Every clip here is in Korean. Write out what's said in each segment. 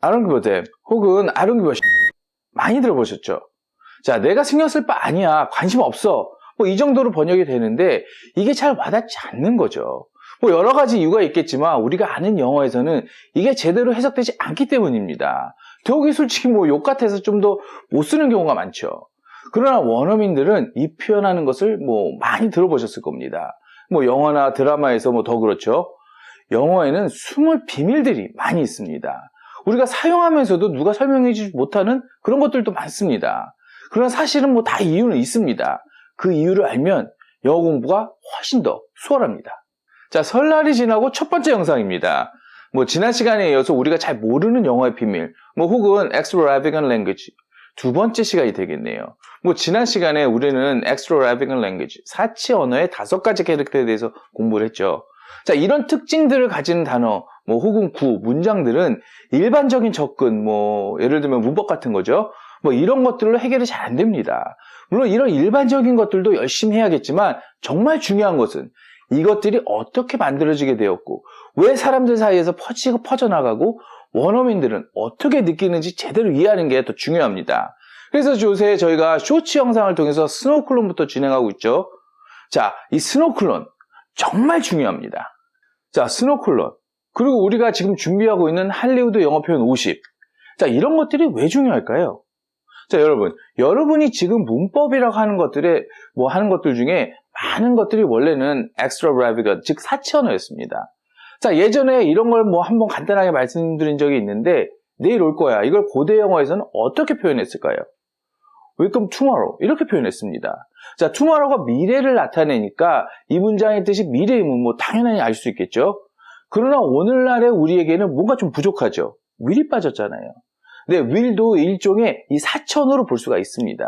I don't give a damn 혹은 I don't give a shit 많이 들어보셨죠? 자, 내가 신경 쓸 바 아니야, 관심 없어, 뭐 이 정도로 번역이 되는데 이게 잘 와닿지 않는 거죠. 뭐 여러 가지 이유가 있겠지만 우리가 아는 영어에서는 이게 제대로 해석되지 않기 때문입니다. 더욱이 솔직히 뭐 욕 같아서 좀 더 못 쓰는 경우가 많죠. 그러나 원어민들은 이 표현하는 것을 뭐 많이 들어보셨을 겁니다. 뭐 영화나 드라마에서 뭐 더 그렇죠. 영어에는 숨을 비밀들이 많이 있습니다. 우리가 사용하면서도 누가 설명해주지 못하는 그런 것들도 많습니다. 그러나 사실은 뭐 다 이유는 있습니다. 그 이유를 알면 영어 공부가 훨씬 더 수월합니다. 자, 설날이 지나고 첫 번째 영상입니다. 뭐 지난 시간에 이어서 우리가 잘 모르는 영어의 비밀, 뭐 혹은 extravagant language 두 번째 시간이 되겠네요. 뭐 지난 시간에 우리는 extravagant language 사치 언어의 5가지 캐릭터에 대해서 공부를 했죠. 자, 이런 특징들을 가지는 단어, 뭐 혹은 구, 문장들은 일반적인 접근, 뭐 예를 들면 문법 같은 거죠. 뭐 이런 것들로 해결이 잘 안 됩니다. 물론 이런 일반적인 것들도 열심히 해야겠지만 정말 중요한 것은 이것들이 어떻게 만들어지게 되었고 왜 사람들 사이에서 퍼져나가고 원어민들은 어떻게 느끼는지 제대로 이해하는 게 더 중요합니다. 그래서 요새 저희가 쇼츠 영상을 통해서 스노클론부터 진행하고 있죠. 자, 이 스노클론 정말 중요합니다. 자, 스노클론 그리고 우리가 지금 준비하고 있는 할리우드 영어 표현 50. 자, 이런 것들이 왜 중요할까요? 자, 여러분이 지금 문법이라고 하는 것들 중에 많은 것들이 원래는 extravagant, 즉 사치 언어였습니다. 자, 예전에 이런 걸 뭐 한번 간단하게 말씀드린 적이 있는데 내일 올 거야. 이걸 고대 영어에서는 어떻게 표현했을까요? Welcome tomorrow 이렇게 표현했습니다. 자, tomorrow가 미래를 나타내니까 이 문장의 뜻이 미래이면 뭐 당연히 알 수 있겠죠. 그러나 오늘날의 우리에게는 뭔가 좀 부족하죠. will이 빠졌잖아요. 네, will도 일종의 이 사천어로 볼 수가 있습니다.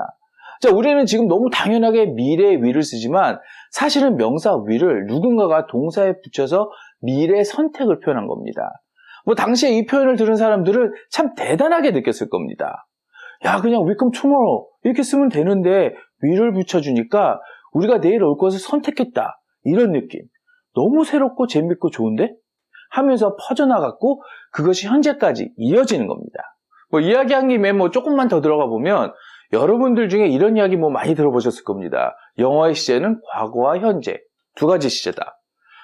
자, 우리는 지금 너무 당연하게 미래의 will을 쓰지만 사실은 명사 will을 누군가가 동사에 붙여서 미래 선택을 표현한 겁니다. 뭐 당시에 이 표현을 들은 사람들은 참 대단하게 느꼈을 겁니다. 야, 그냥 welcome tomorrow 이렇게 쓰면 되는데 will을 붙여주니까 우리가 내일 올 것을 선택했다 이런 느낌. 너무 새롭고 재밌고 좋은데? 하면서 퍼져나갔고 그것이 현재까지 이어지는 겁니다. 뭐 이야기한 김에 뭐 조금만 더 들어가 보면 여러분들 중에 이런 이야기 뭐 많이 들어보셨을 겁니다. 영어의 시제는 과거와 현재 두 가지 시제다.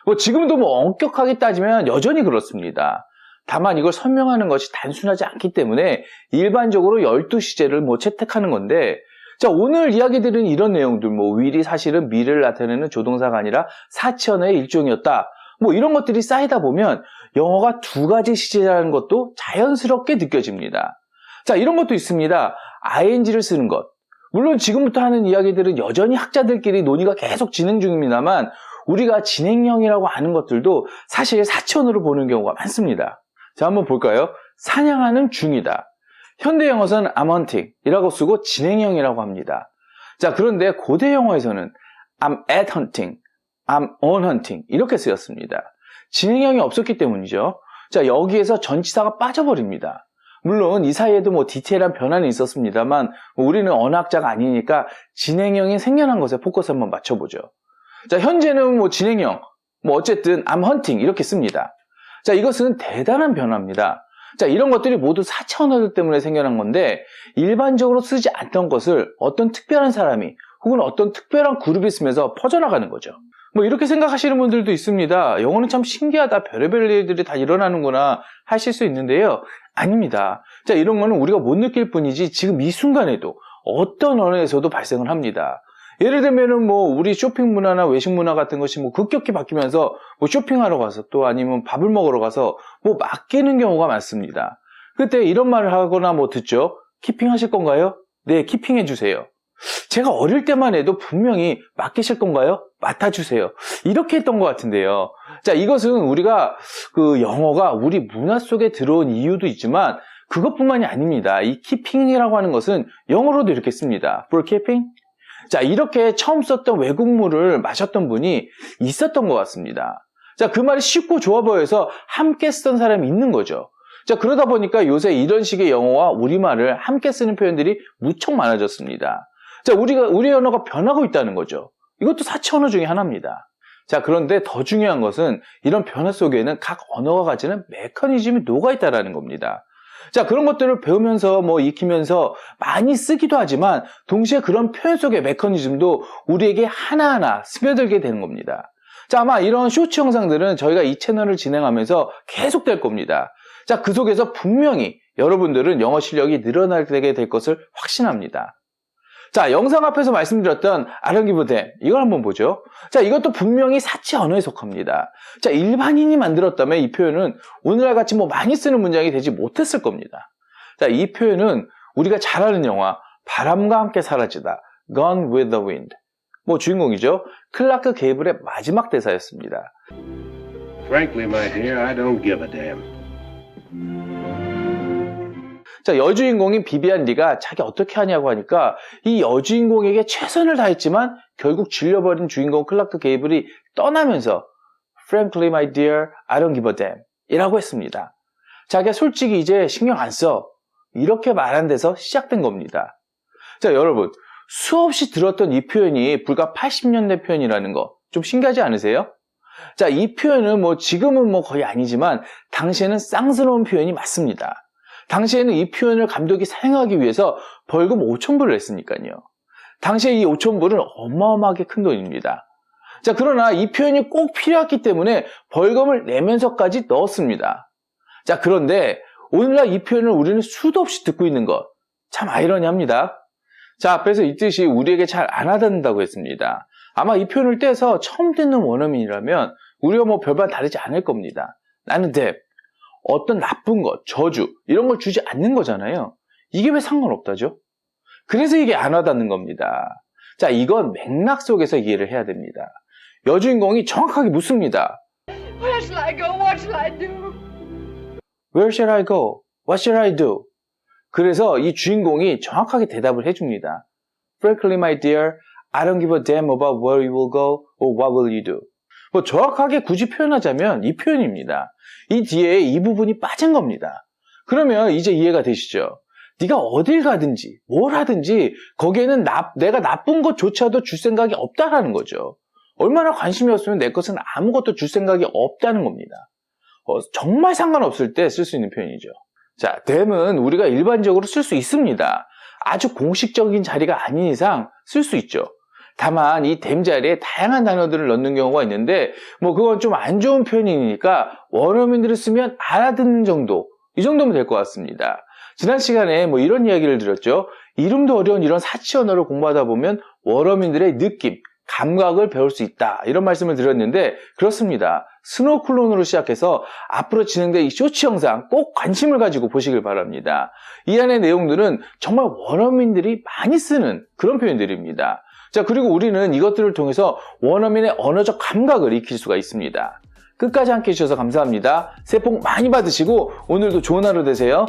뭐 지금도 뭐 엄격하게 따지면 여전히 그렇습니다. 다만 이걸 설명하는 것이 단순하지 않기 때문에 일반적으로 12시제를 뭐 채택하는 건데 자, 오늘 이야기 드린 이런 내용들 뭐 will이 사실은 미래를 나타내는 조동사가 아니라 사치 언어의 일종이었다. 뭐 이런 것들이 쌓이다 보면 영어가 두 가지 시제라는 것도 자연스럽게 느껴집니다. 자, 이런 것도 있습니다. ing를 쓰는 것. 물론 지금부터 하는 이야기들은 여전히 학자들끼리 논의가 계속 진행 중입니다만 우리가 진행형이라고 하는 것들도 사실 사치언어로 보는 경우가 많습니다. 자, 한번 볼까요? 사냥하는 중이다. 현대 영어에서는 I'm hunting 이라고 쓰고 진행형이라고 합니다. 자, 그런데 고대 영어에서는 I'm at hunting, I'm on hunting 이렇게 쓰였습니다. 진행형이 없었기 때문이죠. 자, 여기에서 전치사가 빠져버립니다. 물론 이 사이에도 뭐 디테일한 변화는 있었습니다만 우리는 언어학자가 아니니까 진행형이 생겨난 것에 포커스 한번 맞춰보죠. 자, 현재는 뭐 진행형, 뭐 어쨌든 I'm hunting 이렇게 씁니다. 자, 이것은 대단한 변화입니다. 자, 이런 것들이 모두 사치 언어들 때문에 생겨난 건데 일반적으로 쓰지 않던 것을 어떤 특별한 사람이 혹은 어떤 특별한 그룹이 쓰면서 퍼져나가는 거죠. 뭐 이렇게 생각하시는 분들도 있습니다. 영어는 참 신기하다. 별의별 일들이 다 일어나는구나 하실 수 있는데요. 아닙니다. 자, 이런 거는 우리가 못 느낄 뿐이지 지금 이 순간에도 어떤 언어에서도 발생을 합니다. 예를 들면은 뭐 우리 쇼핑 문화나 외식 문화 같은 것이 뭐 급격히 바뀌면서 뭐 쇼핑하러 가서 또 아니면 밥을 먹으러 가서 뭐 맡기는 경우가 많습니다. 그때 이런 말을 하거나 뭐 듣죠. 키핑 하실 건가요? 네, 키핑 해주세요. 제가 어릴 때만 해도 분명히 맡기실 건가요? 맡아주세요. 이렇게 했던 것 같은데요. 자, 이것은 우리가 그 영어가 우리 문화 속에 들어온 이유도 있지만 그것뿐만이 아닙니다. 이 키핑이라고 하는 것은 영어로도 이렇게 씁니다. For keeping? 자, 이렇게 처음 썼던 외국물을 마셨던 분이 있었던 것 같습니다. 자, 그 말이 쉽고 좋아 보여서 함께 쓰던 사람이 있는 거죠. 자, 그러다 보니까 요새 이런 식의 영어와 우리말을 함께 쓰는 표현들이 무척 많아졌습니다. 자, 우리 언어가 변하고 있다는 거죠. 이것도 사치 언어 중에 하나입니다. 자, 그런데 더 중요한 것은 이런 변화 속에는 각 언어가 가지는 메커니즘이 녹아있다는 겁니다. 자, 그런 것들을 배우면서 익히면서 많이 쓰기도 하지만 동시에 그런 표현 속의 메커니즘도 우리에게 하나하나 스며들게 되는 겁니다. 자, 아마 이런 쇼츠 영상들은 저희가 이 채널을 진행하면서 계속 될 겁니다. 자, 그 속에서 분명히 여러분들은 영어 실력이 늘어나게 될 것을 확신합니다. 자, 영상 앞에서 말씀드렸던 I don't give a damn, 이걸 한번 보죠. 자, 이것도 분명히 사치 언어에 속합니다. 자, 일반인이 만들었다면 이 표현은 오늘날 같이 많이 쓰는 문장이 되지 못했을 겁니다. 자, 이 표현은 우리가 잘 아는 영화 바람과 함께 사라지다, Gone with the Wind, 주인공이죠. 클라크 게이블의 마지막 대사였습니다. Frankly, my dear, I don't give a damn. 자, 여주인공인 비비안 리가 자기 어떻게 하냐고 하니까 이 여주인공에게 최선을 다했지만 결국 질려버린 주인공 클라크 게이블이 떠나면서 Frankly, my dear, I don't give a damn 이라고 했습니다. 자기가 솔직히 이제 신경 안 써. 이렇게 말한 데서 시작된 겁니다. 자, 여러분, 수없이 들었던 이 표현이 불과 80년대 표현이라는 거 좀 신기하지 않으세요? 자, 이 표현은 지금은 거의 아니지만 당시에는 쌍스러운 표현이 맞습니다. 당시에는 이 표현을 감독이 사용하기 위해서 벌금 5,000불을 냈으니까요. 당시에 이 5,000불은 어마어마하게 큰 돈입니다. 자, 그러나 이 표현이 꼭 필요했기 때문에 벌금을 내면서까지 넣었습니다. 자, 그런데 오늘날 이 표현을 우리는 수도 없이 듣고 있는 것, 참 아이러니합니다. 자, 앞에서 이 뜻이 우리에게 잘 안 와닿는다고 했습니다. 아마 이 표현을 떼서 처음 듣는 원어민이라면 우리가 별반 다르지 않을 겁니다. 나는 뎁, 어떤 나쁜 것, 저주 이런 걸 주지 않는 거잖아요. 이게 왜 상관없다죠? 그래서 이게 안 와닿는 겁니다. 자, 이건 맥락 속에서 이해를 해야 됩니다. 여주인공이 정확하게 묻습니다. Where shall I go? What shall I do? Where shall I go? What shall I do? 그래서 이 주인공이 정확하게 대답을 해줍니다. Frankly, my dear, I don't give a damn about where you will go or what will you do. 정확하게 굳이 표현하자면 이 표현입니다. 이 뒤에 이 부분이 빠진 겁니다. 그러면 이제 이해가 되시죠? 네가 어딜 가든지 뭘 하든지 거기에는 내가 나쁜 것조차도 줄 생각이 없다라는 거죠. 얼마나 관심이 없으면 내 것은 아무것도 줄 생각이 없다는 겁니다. 정말 상관없을 때 쓸 수 있는 표현이죠. 자, dam은 우리가 일반적으로 쓸 수 있습니다. 아주 공식적인 자리가 아닌 이상 쓸 수 있죠. 다만 이 damn 자리에 다양한 단어들을 넣는 경우가 있는데 그건 좀 안 좋은 표현이니까 원어민들이 쓰면 알아듣는 정도, 이 정도면 될 것 같습니다. 지난 시간에 이런 이야기를 드렸죠. 이름도 어려운 이런 사치 언어를 공부하다 보면 원어민들의 느낌, 감각을 배울 수 있다, 이런 말씀을 드렸는데 그렇습니다. 스노클론으로 시작해서 앞으로 진행될 이 쇼츠 영상 꼭 관심을 가지고 보시길 바랍니다. 이 안의 내용들은 정말 원어민들이 많이 쓰는 그런 표현들입니다. 자, 그리고 우리는 이것들을 통해서 원어민의 언어적 감각을 익힐 수가 있습니다. 끝까지 함께 해주셔서 감사합니다. 새해 복 많이 받으시고 오늘도 좋은 하루 되세요.